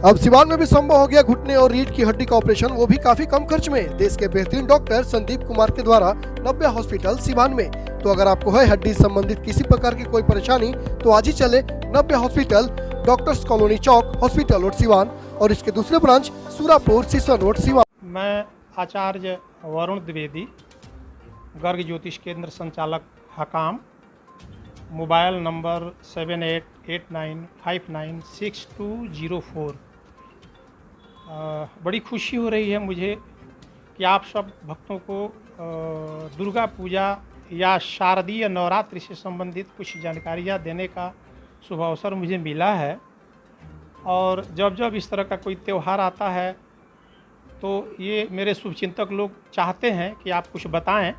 अब सिवान में भी संभव हो गया घुटने और रीढ़ की हड्डी का ऑपरेशन, वो भी काफी कम खर्च में। देश के बेहतरीन डॉक्टर संदीप कुमार के द्वारा नव्या हॉस्पिटल सिवान में। तो अगर आपको है हड्डी संबंधित किसी प्रकार की कोई परेशानी तो आज ही चले नव्या हॉस्पिटल, डॉक्टर्स कॉलोनी चौक, हॉस्पिटल रोड सिवान, और इसके दूसरे ब्रांच सूरापुर सिसवन रोड सिवान। मैं आचार्य वरुण द्विवेदी, गर्ग ज्योतिष केंद्र संचालक हकाम, मोबाइल नंबर 7889596204। बड़ी खुशी हो रही है मुझे कि आप सब भक्तों को दुर्गा पूजा या शारदीय नवरात्रि से संबंधित कुछ जानकारियाँ देने का शुभ अवसर मुझे मिला है। और जब जब इस तरह का कोई त्यौहार आता है तो ये मेरे शुभचिंतक लोग चाहते हैं कि आप कुछ बताएं,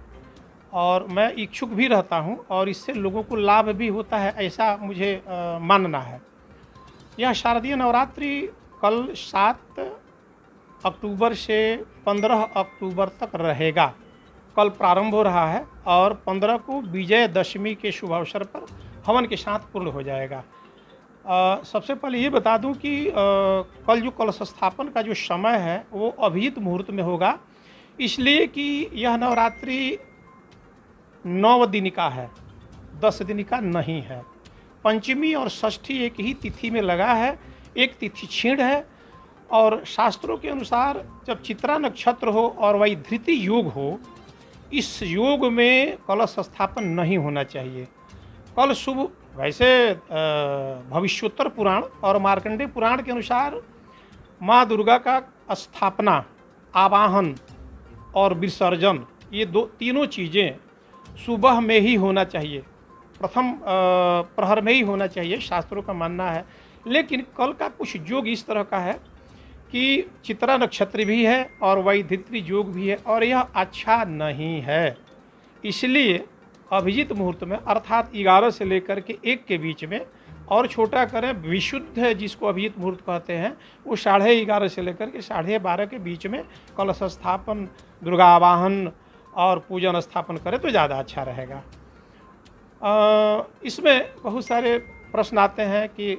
और मैं इच्छुक भी रहता हूं और इससे लोगों को लाभ भी होता है, ऐसा मुझे मानना है। यह शारदीय नवरात्रि कल 7 अक्टूबर से 15 अक्टूबर तक रहेगा। कल प्रारंभ हो रहा है और 15 को विजयदशमी के शुभ अवसर पर हवन के साथ पूर्ण हो जाएगा। सबसे पहले ये बता दूं कि कल जो कलश स्थापन का जो समय है वो अभिजित मुहूर्त में होगा, इसलिए कि यह नवरात्रि 9 दिन का है, 10 दिन का नहीं है। पंचमी और षष्ठी एक ही तिथि में लगा है, एक तिथि क्षीण है। और शास्त्रों के अनुसार जब चित्रा नक्षत्र हो और वही धृति योग हो, इस योग में कलश स्थापन नहीं होना चाहिए। कल शुभ, वैसे भविष्योत्तर पुराण और मार्कंडेय पुराण के अनुसार माँ दुर्गा का स्थापना, आवाहन और विसर्जन, ये तीनों चीज़ें सुबह में ही होना चाहिए, प्रथम प्रहर में ही होना चाहिए, शास्त्रों का मानना है। लेकिन कल का कुछ योग इस तरह का है कि चित्रा नक्षत्र भी है और वैधित्री योग भी है, और यह अच्छा नहीं है। इसलिए अभिजित मुहूर्त में, अर्थात 11 से लेकर के 1 के बीच में, और छोटा करें विशुद्ध जिसको अभिजित मुहूर्त कहते हैं, वो 11:30 से लेकर के 12:30 के बीच में कलश स्थापन, दुर्गा आवाहन और पूजन स्थापन करें तो ज़्यादा अच्छा रहेगा। इसमें बहुत सारे प्रश्न आते हैं कि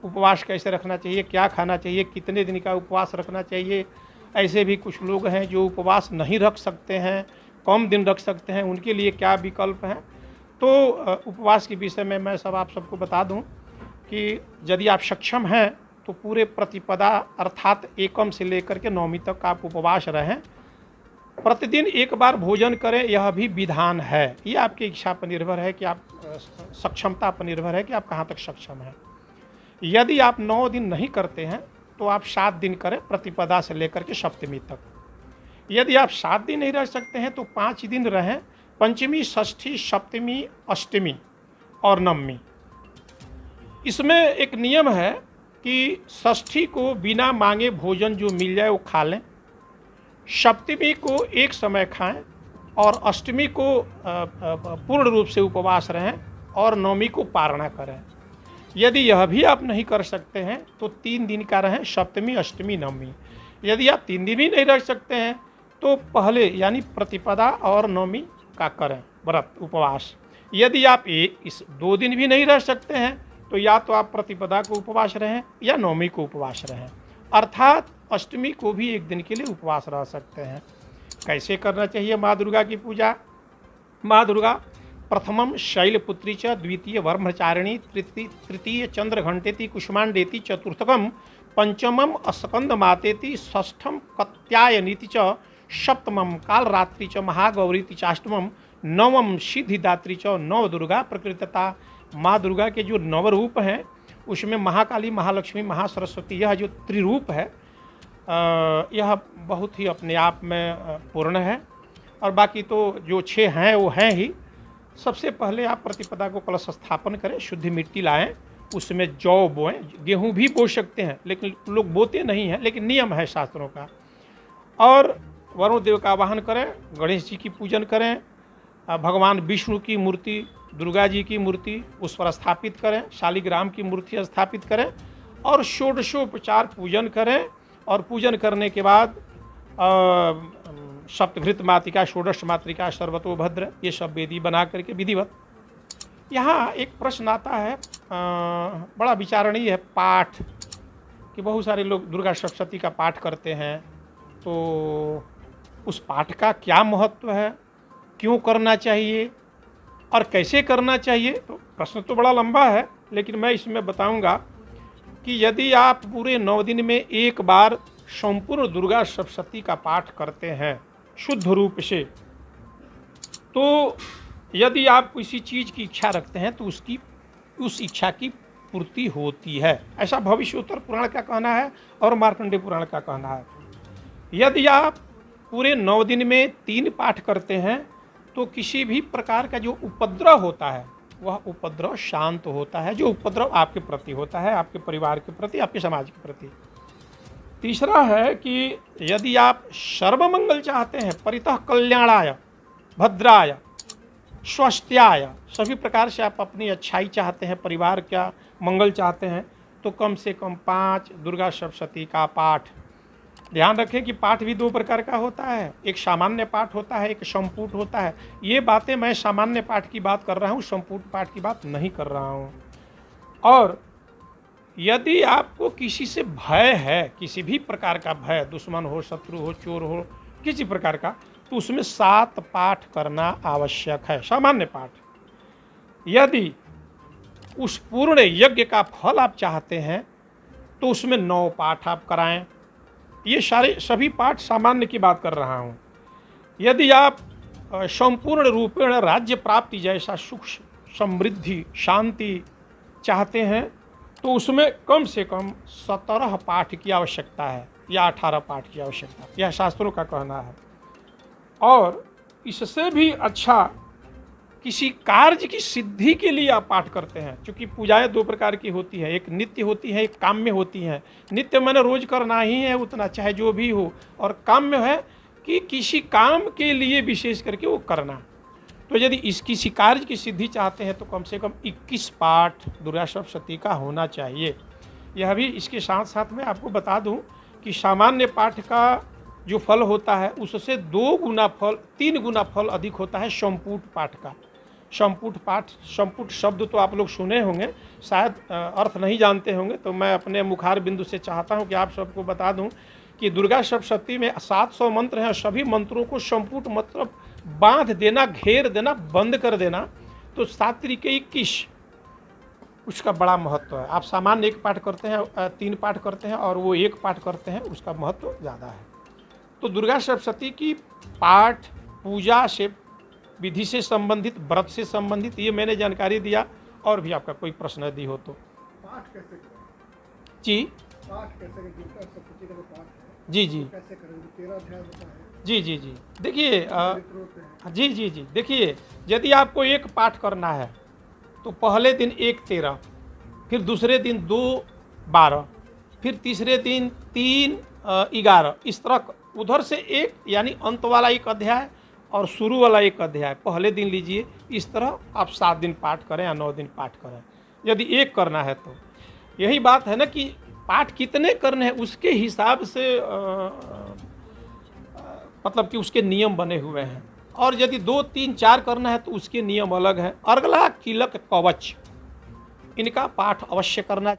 उपवास कैसे रखना चाहिए, क्या खाना चाहिए, कितने दिन का उपवास रखना चाहिए। ऐसे भी कुछ लोग हैं जो उपवास नहीं रख सकते हैं, कम दिन रख सकते हैं, उनके लिए क्या विकल्प हैं। तो उपवास के विषय में मैं आप सबको बता दूं कि यदि आप सक्षम हैं तो पूरे प्रतिपदा अर्थात एकम से लेकर के नवमी तक आप उपवास रहें। प्रतिदिन एक बार भोजन करें, यह भी विधान है। ये आपकी इच्छा पर निर्भर है कि आप, सक्षमता पर निर्भर है कि आप कहाँ तक सक्षम हैं। यदि आप 9 दिन नहीं करते हैं तो आप 7 दिन करें, प्रतिपदा से लेकर के सप्तमी तक। यदि आप 7 दिन नहीं रह सकते हैं तो 5 दिन रहें, पंचमी, षष्ठी, सप्तमी, अष्टमी और नवमी। इसमें एक नियम है कि षष्ठी को बिना मांगे भोजन जो मिल जाए वो खा लें, सप्तमी को एक समय खाएं, और अष्टमी को पूर्ण रूप से उपवास रहें, और नवमी को पारणा करें। यदि यह भी आप नहीं कर सकते हैं तो 3 दिन का रहें, सप्तमी, अष्टमी, नवमी। यदि आप 3 दिन भी नहीं रह सकते हैं तो पहले यानी प्रतिपदा और नवमी का करें व्रत, उपवास। यदि आप इस 2 दिन भी नहीं रह सकते हैं तो या तो आप प्रतिपदा को उपवास रहें या नवमी को उपवास रहें, अर्थात अष्टमी को भी 1 दिन के लिए उपवास रह सकते हैं। कैसे करना चाहिए माँ दुर्गा की पूजा? माँ दुर्गा प्रथमम शैलपुत्री च, द्वितीय ब्रह्मचारिणी, तृतीय चंद्रघंटेति कुष्मांडेति, चतुर्थकम पंचमम अस्कंद मातेति, षष्ठम कत्यायनीति च, सप्तमम कालरात्रि च, महागौरीति चाष्टमम, नवम सिद्धिदात्री च। नव दुर्गा प्रकृतता। माँ दुर्गा के जो नवरूप हैं उसमें महाकाली, महालक्ष्मी, महासरस्वती, यह जो त्रिरूप है यह बहुत ही अपने आप में पूर्ण है। और बाकी तो जो 6 हैं वो हैं ही। सबसे पहले आप प्रतिपदा को कलश स्थापन करें, शुद्ध मिट्टी लाएं, उसमें जौ बोएं, गेहूं भी बो सकते हैं लेकिन लोग बोते नहीं हैं, लेकिन नियम है शास्त्रों का। और वरुण देव का आवाहन करें, गणेश जी की पूजन करें, भगवान विष्णु की मूर्ति, दुर्गा जी की मूर्ति उस पर स्थापित करें, शालिग्राम की मूर्ति स्थापित करें, और षोडशोपचार पूजन करें। और पूजन करने के बाद सप्तघृत मातृका, षोडश मातृका, सर्वतोभद्र, ये सब वेदी बना करके विधिवत। यहाँ एक प्रश्न आता है, बड़ा विचारणीय है, पाठ कि बहुत सारे लोग दुर्गा सप्तशती का पाठ करते हैं, तो उस पाठ का क्या महत्व है, क्यों करना चाहिए और कैसे करना चाहिए। तो प्रश्न तो बड़ा लंबा है, लेकिन मैं इसमें बताऊंगा कि यदि आप पूरे 9 दिन में एक बार संपूर्ण दुर्गा सप्तशती का पाठ करते हैं शुद्ध रूप से, तो यदि आप किसी चीज़ की इच्छा रखते हैं तो उस इच्छा की पूर्ति होती है। ऐसा भविष्योत्तर पुराण का कहना है और मार्कंडेय पुराण का कहना है। यदि आप पूरे 9 दिन में 3 पाठ करते हैं तो किसी भी प्रकार का जो उपद्रव होता है वह उपद्रव शांत होता है, जो उपद्रव आपके प्रति होता है, आपके परिवार के प्रति, आपके समाज के प्रति। तीसरा है कि यदि आप सर्वमंगल चाहते हैं, परितः कल्याणाय, भद्राय, स्वस्थ्याय, सभी प्रकार से आप अपनी अच्छाई चाहते हैं, परिवार का मंगल चाहते हैं, तो कम से कम 5 दुर्गा सप्तशती का पाठ। ध्यान रखें कि पाठ भी 2 प्रकार का होता है, एक सामान्य पाठ होता है, एक संपुट होता है। ये बातें मैं सामान्य पाठ की बात कर रहा हूँ, संपुट पाठ की बात नहीं कर रहा हूँ। और यदि आपको किसी से भय है, किसी भी प्रकार का भय, दुश्मन हो, शत्रु हो, चोर हो, किसी प्रकार का, तो उसमें 7 पाठ करना आवश्यक है, सामान्य पाठ। यदि उस पूर्ण यज्ञ का फल आप चाहते हैं तो उसमें 9 पाठ आप कराएं। ये सभी पाठ सामान्य की बात कर रहा हूँ। यदि आप संपूर्ण रूपेण राज्य प्राप्ति जैसा सुख, समृद्धि, शांति चाहते हैं तो उसमें कम से कम 17 पाठ की आवश्यकता है या 18 पाठ की आवश्यकता, यह शास्त्रों का कहना है। और इससे भी अच्छा किसी कार्य की सिद्धि के लिए आप पाठ करते हैं, क्योंकि पूजाएं 2 प्रकार की होती है, एक नित्य होती है, एक काम्य होती है। नित्य मैंने रोज करना ही है उतना, चाहे जो भी हो, और काम्य है कि किसी काम के लिए विशेष करके वो करना। तो यदि किसी कार्य की सिद्धि चाहते हैं तो कम से कम 21 पाठ दुर्गा सप्तशती का होना चाहिए। यह भी इसके साथ साथ मैं आपको बता दूं कि सामान्य पाठ का जो फल होता है उससे 2 गुना फल, 3 गुना फल अधिक होता है संपुट पाठ का। संपुट पाठ, संपुट शब्द तो आप लोग सुने होंगे, शायद अर्थ नहीं जानते होंगे, तो मैं अपने मुखार बिंदु से चाहता हूं कि आप सबको बता दूं कि दुर्गा सप्तशती में 700 मंत्र हैं। सभी मंत्रों को संपुट मतलब बांध देना, घेर देना, बंद कर देना। तो 7 तरीके 21, उसका बड़ा महत्व है। आप सामान्य 1 पाठ करते हैं, 3 पाठ करते हैं, और वो 1 पाठ करते हैं, उसका महत्व ज़्यादा है। तो दुर्गा सप्तशती की पाठ पूजा से, विधि से संबंधित, व्रत से संबंधित, ये मैंने जानकारी दिया। और भी आपका कोई प्रश्न यदि हो तो। पाठ कैसे करें? जी, पाठ कैसे करें? दुर्गा सप्तशती का जो पाठ है, जी जी, कैसे करें? 13 अध्याय होता है, जी जी जी, देखिए, चरित्र होते हैं। जी जी जी, देखिए, यदि आपको 1 पाठ करना है तो पहले दिन 1-13, फिर दूसरे दिन 2-12, फिर तीसरे दिन 3-11, इस तरह उधर से 1 यानी अंत वाला 1 अध्याय और शुरू वाला 1 अध्याय पहले दिन लीजिए। इस तरह आप 7 दिन पाठ करें या 9 दिन पाठ करें, यदि 1 करना है तो। यही बात है ना कि पाठ कितने करने हैं उसके हिसाब से मतलब कि उसके नियम बने हुए हैं। और यदि 2, 3, 4 करना है तो उसके नियम अलग हैं। अर्गला, कीलक, कवच, इनका पाठ अवश्य करना